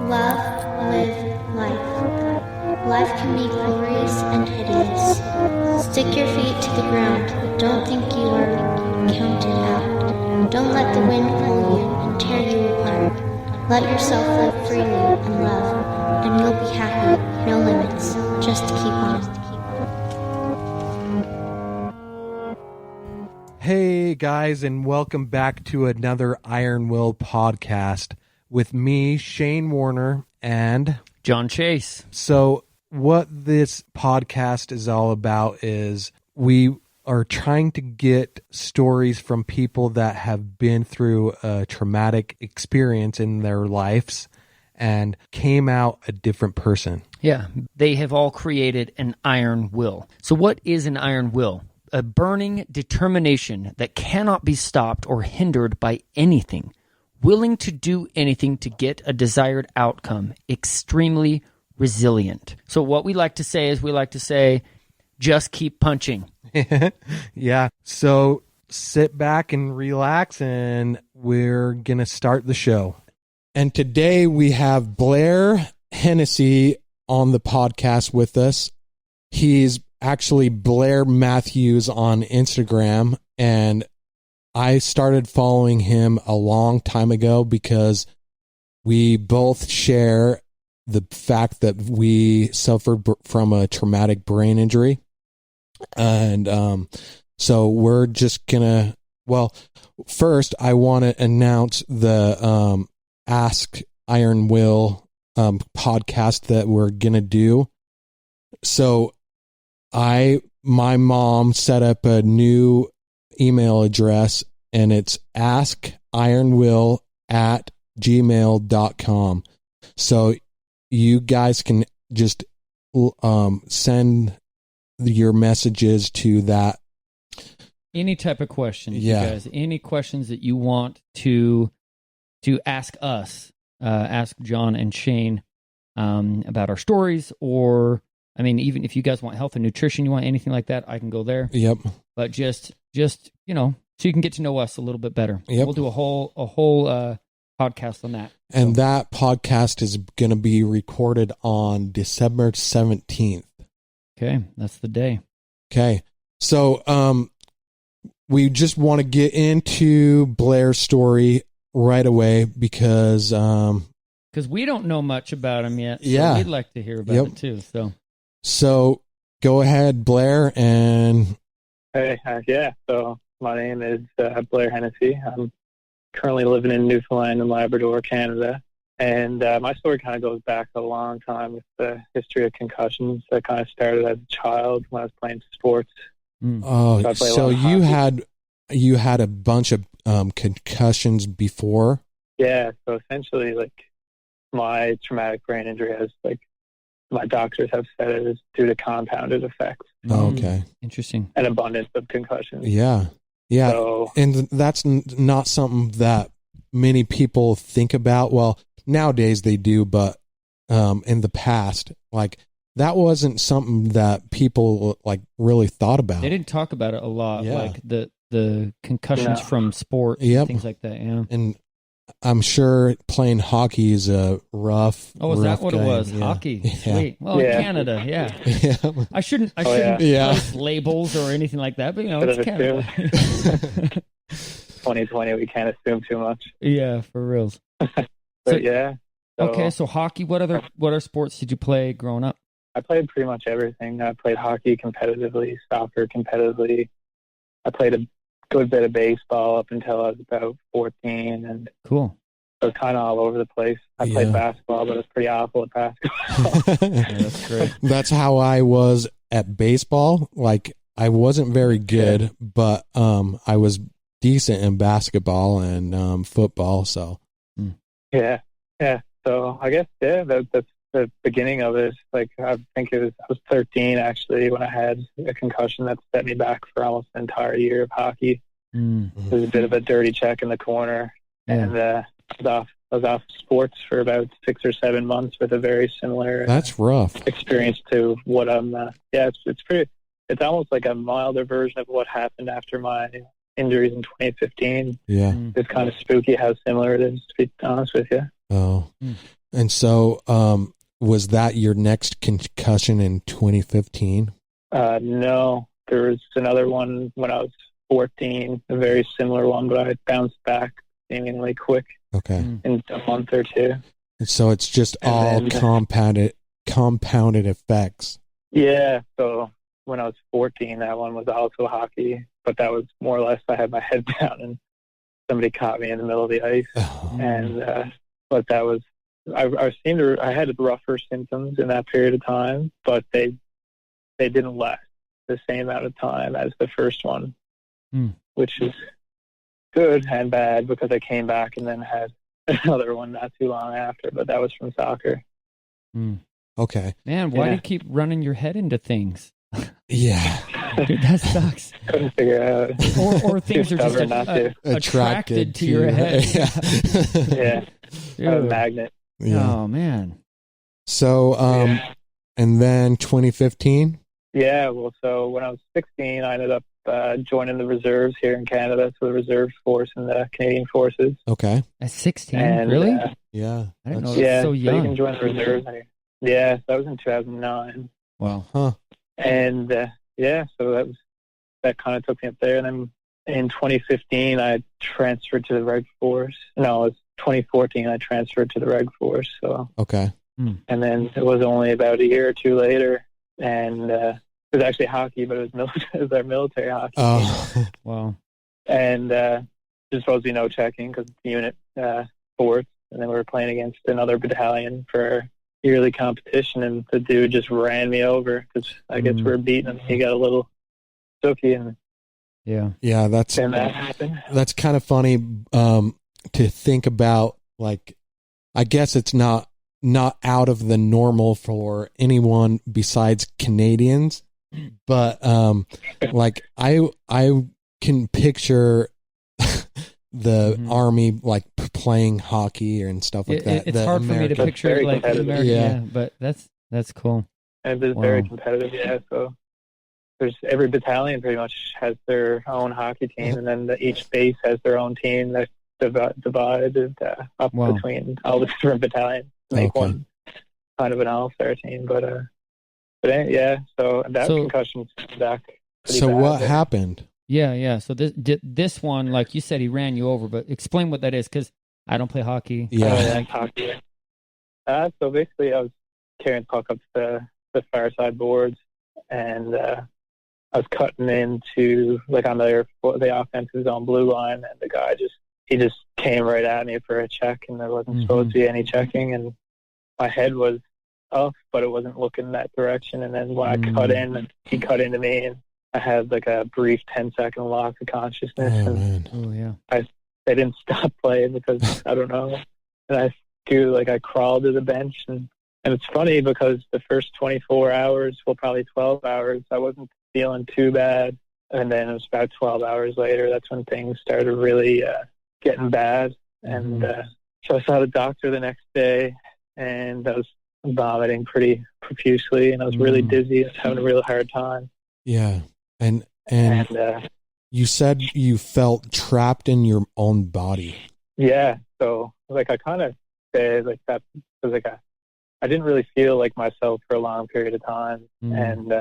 Love, live, life. Life can be glorious and hideous. Stick your feet to the ground, but don't think you are counted out. Don't let the wind pull you and tear you apart. Let yourself live freely and love, and you'll be happy. No limits. Just keep on. Hey guys, and welcome back to another Iron Will podcast with me, Shane Warner, and John Chase. So what this podcast is all about is we are trying to get stories from people that have been through a traumatic experience in their lives and came out a different person. Yeah, they have all created an iron will. So what is an iron will? A burning determination that cannot be stopped or hindered by anything, willing to do anything to get a desired outcome, extremely resilient. So what we like to say is just keep punching. Yeah. So sit back and relax, and we're going to start the show. And today we have Blair Hennessy on the podcast with us. He's actually Blair Matthews on Instagram, and I started following him a long time ago because we both share the fact that we suffered from a traumatic brain injury. And so we're just gonna, well, first I want to announce the Ask Iron Will podcast that we're gonna do. So my mom set up a new email address, and it's askironwill@gmail.com. So you guys can just send your messages to that. Any type of questions, Yeah. you guys. Any questions that you want to ask us, ask John and Shane about our stories, or I mean, even if you guys want health and nutrition, you want anything like that, I can go there. Yep. But just you know, so you can get to know us a little bit better. Yep. We'll do a whole podcast on that. And that podcast is going to be recorded on December 17th. Okay, that's the day. Okay. So we just want to get into Blair's story right away because we don't know much about him yet. So Yeah. we'd like to hear about Yep. it too. So go ahead, Blair, and Hey, yeah. So my name is Blair Hennessy. I'm currently living in Newfoundland and Labrador, Canada. And my story kind of goes back a long time with the history of concussions. That kind of started as a child when I was playing sports. oh, So I play a so lot of you hockey. had a bunch of concussions before. Yeah. So essentially, like, my traumatic brain injury has, like, my doctors have said it is due to compounded effects. Oh, okay. Interesting. An abundance of concussions. Yeah. Yeah. So, And that's not something that many people think about. Well, nowadays they do, but in the past, like, that wasn't something that people like really thought about. They didn't talk about it a lot, Yeah. like the concussions from sports, Yep. things like that. Yeah. And I'm sure playing hockey is a rough. Oh, is that rough what it game. was? Yeah. Hockey. Yeah. Sweet. Well, Yeah. in Canada, yeah. Yeah. I shouldn't Yeah. place labels or anything like that, but you know, Bit it's of a Canada. 2020, we can't assume too much. Yeah, for reals. But So- yeah. So Okay, so hockey. What other sports did you play growing up? I played pretty much everything. I played hockey competitively, soccer competitively. I played a good bit of baseball up until I was about 14, and Cool. I was kind of all over the place. I Yeah. played basketball, but I was pretty awful at basketball. Yeah, that's great. That's how I was at baseball. Like, I wasn't very good, but I was decent in basketball and football. So Yeah. So I guess that's the beginning of it. Like, I think I was 13 actually when I had a concussion that set me back for almost an entire year of hockey. Mm. It was a bit of a dirty check in the corner, Yeah. and I was off sports for about 6 or 7 months with a very similar that's rough. experience to what I'm. It's pretty. It's almost like a milder version of what happened after my injuries in 2015. Yeah. Mm. It's kind of spooky how similar it is, to be honest with you. Oh. And so, was that your next concussion in 2015? No, there was another one when I was 14, a very similar one, but I bounced back seemingly quick. Okay. In a month or two. And so it's just all compounded effects. Yeah. So when I was 14, that one was also hockey, but that was more or less I had my head down and somebody caught me in the middle of the ice. Oh. And but that was I had rougher symptoms in that period of time, but they didn't last the same amount of time as the first one, which is good and bad because I came back and then had another one not too long after, but that was from soccer. Okay. Man, why do you keep running your head into things? Yeah. Dude, that sucks. Couldn't figure out. Or things are just attracted to your head. Yeah. A magnet. Yeah. Oh, man. So, and then 2015? Yeah, well, so when I was 16, I ended up joining the reserves here in Canada, so the reserve force in the Canadian Forces. Okay. At 16? And, really? Yeah. I didn't know yeah, so young. So you can join the reserves. Yeah, that was in 2009. Wow. Huh. And so that kind of took me up there. And then in 2015, I transferred to the Reg Force. No, it was 2014. I transferred to the Reg Force. So okay. And then it was only about a year or two later, and it was actually hockey, but it was our military hockey. Oh, wow. And there's supposed to be no checking because it's unit sports, and then we were playing against another battalion for yearly competition, and the dude just ran me over because I guess we were beating him. He got a little stooky, and yeah, that happened. That's kind of funny to think about. Like, I guess it's not out of the normal for anyone besides Canadians, but like I can picture the Army like playing hockey and stuff like that. It's hard for me to picture it like American, yeah, but that's cool. And it's very competitive, yeah. So there's every battalion pretty much has their own hockey team, and then each base has their own team that's divided up between all the different battalions to make one kind of an all-star team. But yeah, so that concussion's back. So bad, what happened? Yeah. So this one, like you said, he ran you over, but explain what that is, because I don't play hockey. Yeah. Hockey. So basically, I was carrying the puck up the far side boards, and I was cutting into like on the offensive zone blue line, and the guy just came right at me for a check, and there wasn't supposed to be any checking, and my head was up, but it wasn't looking that direction. And then when I cut in, and he cut into me, and I had like a brief 10-second loss of consciousness. They didn't stop playing because I don't know. And I crawled to the bench, and it's funny because the first 24 hours, well, probably 12 hours, I wasn't feeling too bad. And then it was about 12 hours later, that's when things started really getting bad. And so I saw the doctor the next day, and I was vomiting pretty profusely, and I was really dizzy. I was having a real hard time. Yeah. And you said you felt trapped in your own body. Yeah. So like I kind of said like that was like I didn't really feel like myself for a long period of time. And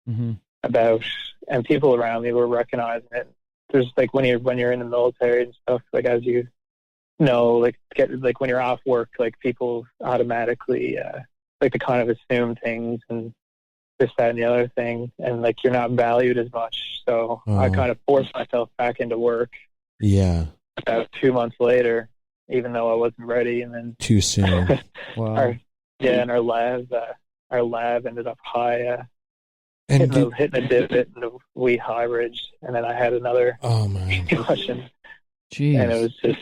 and people around me were recognizing it. There's like when you're in the military and stuff, like as you know, like when you're off work, like people automatically like to kind of assume things and this, that, and the other thing, and like you're not valued as much. So I kind of forced myself back into work. Yeah. About 2 months later, even though I wasn't ready, and then too soon. Wow. Our lab ended up high. And hitting a divot in the wee high ridge, and then I had another concussion. Jeez. And it was just,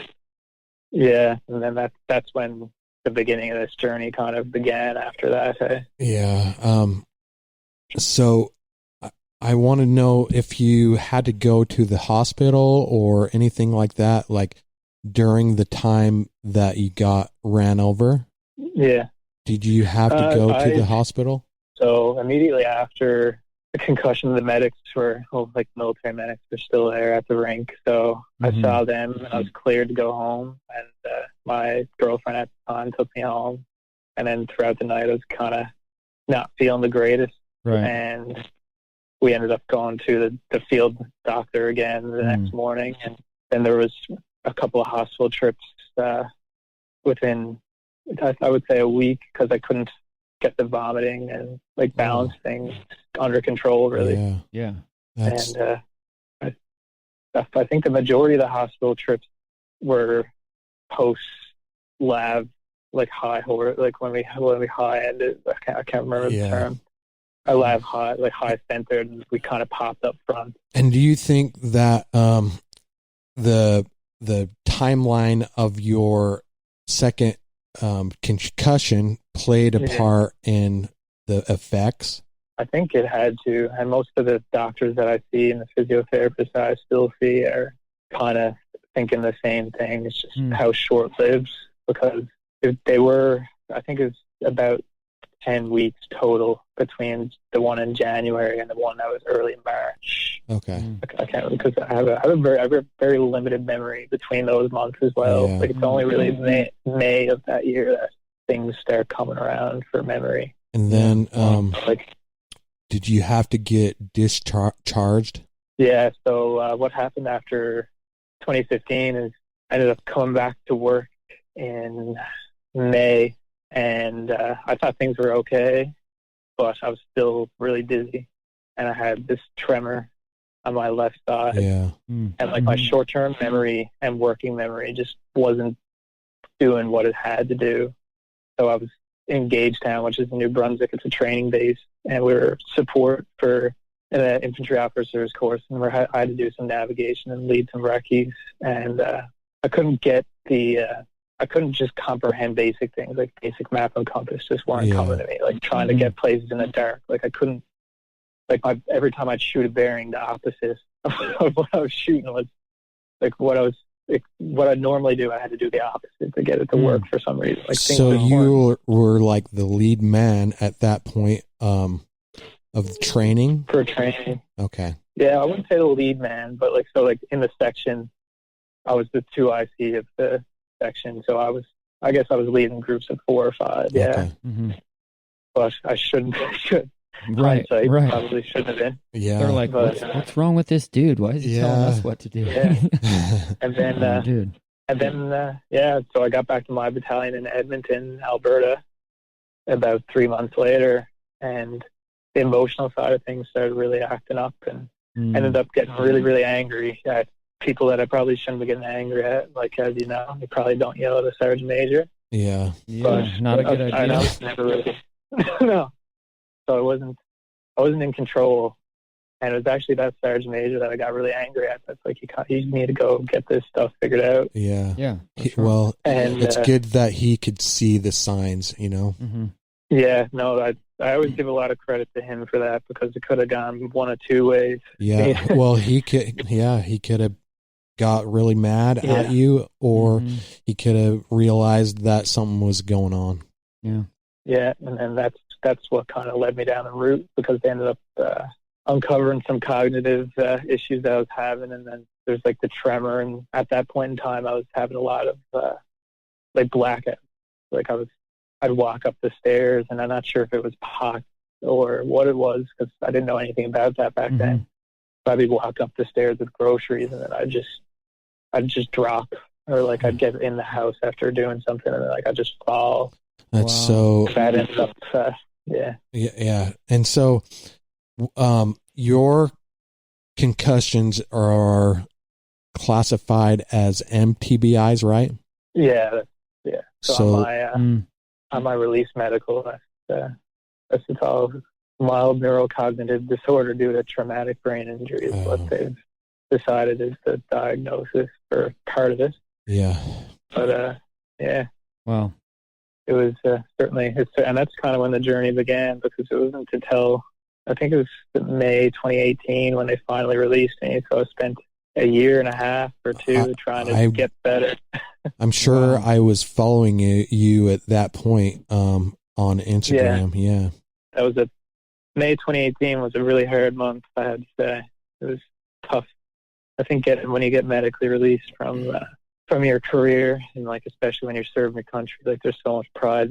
and then that's when the beginning of this journey kind of began after that. Yeah. So I want to know if you had to go to the hospital or anything like that, like during the time that you got ran over. Yeah. Did you have to go to the hospital? So immediately after the concussion, the medics military medics were still there at the rink. So I saw them, and I was cleared to go home. And my girlfriend at the time took me home. And then throughout the night, I was kind of not feeling the greatest. Right. And we ended up going to the field doctor again the next morning. And then there was a couple of hospital trips within, I would say, a week, because I couldn't get the vomiting and like balance things under control, really. Yeah. And I think the majority of the hospital trips were post lab, like high, like when we high ended. I can't remember the term. A lab high, like high centered. We kind of popped up front. And do you think that the timeline of your second concussion played a part in the effects? I think it had to, and most of the doctors that I see and the physiotherapists that I still see are kind of thinking the same thing. It's just how short-lived, because they were, I think it's about 10 weeks total between the one in January and the one that was early March. Okay. I can't, because I have a very limited memory between those months as well. Yeah. Like, it's only really May of that year that things start coming around for memory. And then, did you have to get discharged? Yeah. So what happened after 2015 is I ended up coming back to work in May, and I thought things were okay, but I was still really dizzy, and I had this tremor on my left side. Yeah. And like my short-term memory and working memory just wasn't doing what it had to do. So I was in Gagetown, which is in New Brunswick. It's a training base, and we were support for an infantry officers course, and I had to do some navigation and lead some recce's, and I couldn't get I couldn't just comprehend basic things, like basic map and compass just weren't coming to me, like trying to get places in the dark. Like I couldn't, like every time I'd shoot a bearing, the opposite of what I was shooting was like what I'd normally do. I had to do the opposite to get it to work for some reason. Like, so you were like the lead man at that point of training? For training. Okay. Yeah, I wouldn't say the lead man, but like in the section, I was the 2IC of the section. So I guess I was leading groups of 4 or 5. Yeah. Okay. But I should. Right. Probably shouldn't have been. Yeah. They're like, what's wrong with this dude? Why is he telling us what to do? Yeah. And then, dude. So I got back to my battalion in Edmonton, Alberta, about 3 months later, and the emotional side of things started really acting up, and ended up getting really, really angry at people that I probably shouldn't be getting angry at. Like, as you know, you probably don't yell at a sergeant major. Yeah. But not a good idea. I was never really, no. So I wasn't in control, and it was actually that sergeant major that I got really angry at. That's like, you need to go get this stuff figured out. Yeah. Yeah. Sure. Well, and it's good that he could see the signs, you know? Yeah, no, I always give a lot of credit to him for that, because it could have gone one of 2 ways. Yeah. Well, he could have got really mad at you, or he could have realized that something was going on. Yeah. Yeah. And that's what kind of led me down the route, because they ended up uncovering some cognitive issues that I was having. And then there's like the tremor. And at that point in time, I was having a lot of like blackouts. Like I'd walk up the stairs, and I'm not sure if it was POC or what it was, because I didn't know anything about that back then. But I'd walk up the stairs with groceries, and then I'd just drop, or like I'd get in the house after doing something, and then like I'd just fall. That's so. That ends up, Yeah. And so, your concussions are classified as MTBIs, right? Yeah. So on my release medical, that's called mild neurocognitive disorder due to traumatic brain injury is what they've decided is the diagnosis for part of it. Yeah. But Wow. It was certainly, and that's kind of when the journey began, because it wasn't until I think it was May 2018 when they finally released me. So I spent a year and a half or 2 trying to get better. I'm sure I was following you at that point on Instagram. Yeah. That was May 2018 was a really hard month, I had to say. It was tough. I think when you get medically released from your career, and like especially when you're serving your country, like there's so much pride